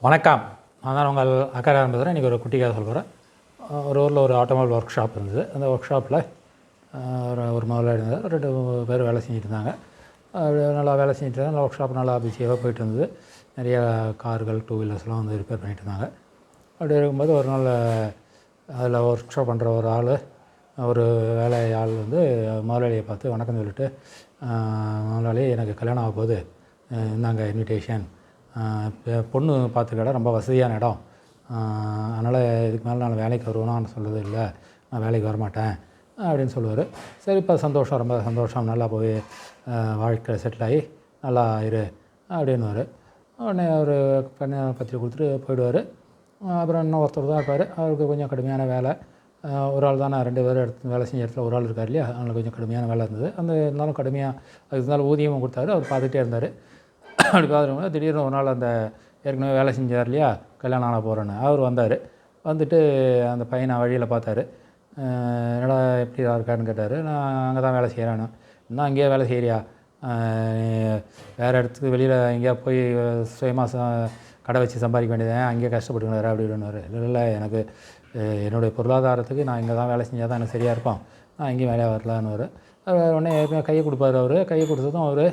வணக்கம். நான் தான் உங்கள் அக்கறை பேசுகிறேன். இன்றைக்கி ஒரு குட்டி கதை சொல்ல போகிறேன். ஒரு ஊரில் ஒரு ஆட்டோமொபைல் ஒர்க் ஷாப் இருந்தது. அந்த ஒர்க் ஷாப்பில் ஒரு முதலாளி இருந்தார். 2 பேர் வேலை செஞ்சுட்டு இருந்தாங்க. நல்லா வேலை செஞ்சுட்டு இருந்தாங்க. ஒர்க் ஷாப் நல்லா பிஸியாக போயிட்டு இருந்தது. நிறைய கார்கள், 2 வீலர்ஸ்லாம் வந்து ரிப்பேர் பண்ணிகிட்டு இருந்தாங்க. அப்படி இருக்கும்போது ஒரு நாள் அதில் ஒர்க் ஷாப் பண்ணுற ஒரு ஆள், ஒரு வேலை ஆள் வந்து முதலாளியை பார்த்து வணக்கம் சொல்லிட்டு, முதலாளி எனக்கு கல்யாணம் ஆக போகுது, இந்தாங்க இன்விடேஷன், பொண்ணு பார்த்துக்கடா, ரொம்ப வசதியான இடம், அதனால் இதுக்கு மேலே நான் வேலைக்கு வருவேனான்னு சொல்கிறது இல்லை, நான் வேலைக்கு வரமாட்டேன் அப்படின்னு சொல்லுவார். சரிப்பா, சந்தோஷம், ரொம்ப சந்தோஷம், நல்லா போய் வாழ்க்கை செட்டில் ஆகி நல்லா இரு அப்படின்னுவார். உடனே அவர் பத்திரிக்கை கொடுத்துட்டு போயிடுவார். அப்புறம் இன்னும் ஒருத்தர் தான் இருப்பார். அவருக்கு கொஞ்சம் கடுமையான வேலை. ஒரு ஆள் தான், 2 பேர் எடுத்து வேலை செஞ்ச இடத்துல ஒரு ஆள் இருக்கார் இல்லையா, அதனால் கொஞ்சம் கடுமையான வேலை இருந்தது. அந்த இருந்தாலும் கடுமையாக அதுக்கு இருந்தாலும் ஊதியமும் கொடுத்தாரு. அவர் பார்த்துக்கிட்டே இருந்தார். அப்படி பார்த்துருவோம். திடீர்னு ஒரு நாள் அந்த ஏற்கனவே வேலை செஞ்சார் இல்லையா, கல்யாணம் ஆன போகிறேன்னு, அவர் வந்தார். வந்துட்டு அந்த பையனை வழியில் பார்த்தாரு. என்னடா எப்படி இருக்காருன்னு கேட்டார். நான் அங்கே தான் வேலை செய்கிறேன்னு. இன்னும் அங்கேயே வேலை செய்கிறியா, வேறு இடத்துக்கு வெளியில் எங்கேயா போய் சுயமாக கடை வச்சு சம்பாதிக்க வேண்டியதான், அங்கேயே கஷ்டப்பட்டுக்கணும் வேறு அப்படின்னுவார். இல்லை, எனக்கு என்னுடைய பொருளாதாரத்துக்கு நான் இங்கே தான் வேலை செஞ்சால் தான் எனக்கு சரியாக இருக்கும், நான் எங்கேயும் வேலையாக வரலான்னு. உடனே கையை கொடுப்பார். அவர் கையை கொடுத்ததும் அவர்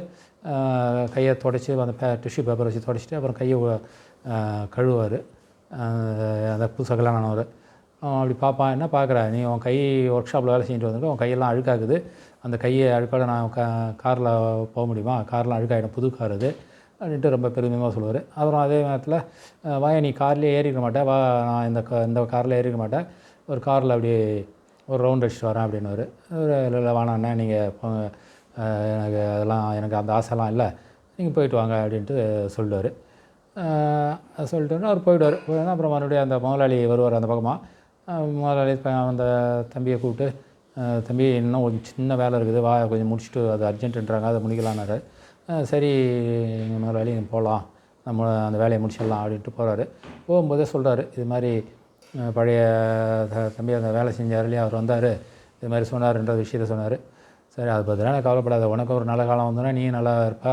கையை துடைச்சி அந்த டிஷ்யூ பேப்பர் வச்சு துடைச்சிட்டு அப்புறம் கையை கழுவுவார். அந்த புதுசாக கல்யாணம் ஆனவர் அப்படி பார்ப்பான். என்ன பார்க்குற நீ, உன் கை ஒர்க் ஷாப்பில் வேலை செஞ்சுட்டு வந்துட்டு உன் கையெல்லாம் அழுக்காகுது, அந்த கையை அழுக்காட நான் காரில் போக முடியுமா, கார்லாம் அழுக்காயிடும், புது கார் அது அப்படின்ட்டு ரொம்ப பெருமிதமாக சொல்லுவார். அப்புறம் அதே நேரத்தில் வாய நீ கார்லேயே ஏறிக்க மாட்டேன், வா நான் இந்த காரில் ஏறிக்க மாட்டேன், ஒரு காரில் அப்படி ஒரு ரவுண்ட் அடிச்சுட்டு வரேன் அப்படின்னுவார். இல்லை வேணாண்ணே, நீங்கள் எனக்கு அதெல்லாம், எனக்கு அந்த ஆசைலாம் இல்லை, நீங்கள் போயிட்டு வாங்க அப்படின்ட்டு சொல்லிடுவார். சொல்லிட்டு அவர் போயிடுவார். அப்புறம் மறுபடியும் அந்த முதலாளி வருவார் அந்த பக்கமாக. முதலாளி அந்த தம்பியை கூப்பிட்டு, தம்பி இன்னும் கொஞ்சம் சின்ன வேலை இருக்குது, வா கொஞ்சம் முடிச்சுட்டு, அது அர்ஜென்ட்டுன்றாங்க, அதை முடிக்கலான்னாரு. சரி முதலாளி போகலாம், நம்ம அந்த வேலையை முடிச்சிடலாம் அப்படின்ட்டு போகிறாரு. போகும்போதே சொல்கிறாரு, இது மாதிரி பழைய தம்பி அந்த வேலை செஞ்சார் இல்லையா, அவர் வந்தார், இது மாதிரி சொன்னார்ன்ற விஷயத்த சொன்னார். சரி, அதை பற்றிலாம் எனக்கு கவலைப்படாத, உனக்கு ஒரு நல்ல காலம் வந்தோன்னா நீ நல்லா இருப்ப,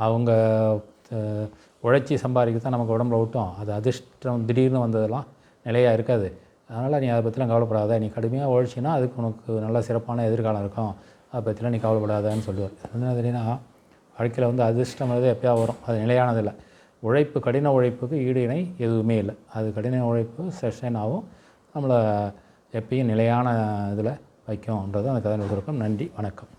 அவங்க உழைச்சி சம்பாதிக்க தான் நமக்கு உடம்புல விட்டோம், அது அதிர்ஷ்டம் திடீர்னு வந்ததெல்லாம் நிலையாக இருக்காது, அதனால் நீ அதை பற்றிலாம் கவலைப்படாத, நீ கடுமையாக உழைச்சின்னா அதுக்கு உனக்கு நல்ல சிறப்பான எதிர்காலம் இருக்கும், அதை பற்றிலாம் நீ கவலைப்படாதன்னு சொல்லுவார். என்ன தெரியுன்னா, வாழ்க்கையில் வந்து அதிர்ஷ்டம்ன்றது எப்போயா வரும், அது நிலையானதில்லை. உழைப்பு, கடின உழைப்புக்கு ஈடு இணை எதுவுமே இல்லை. அது கடின உழைப்பு செஷன் ஆகும், நம்மளை எப்பயும் நிலையான இதில் வைக்கும்ன்றது அந்த கதை கொடுக்கும். நன்றி, வணக்கம்.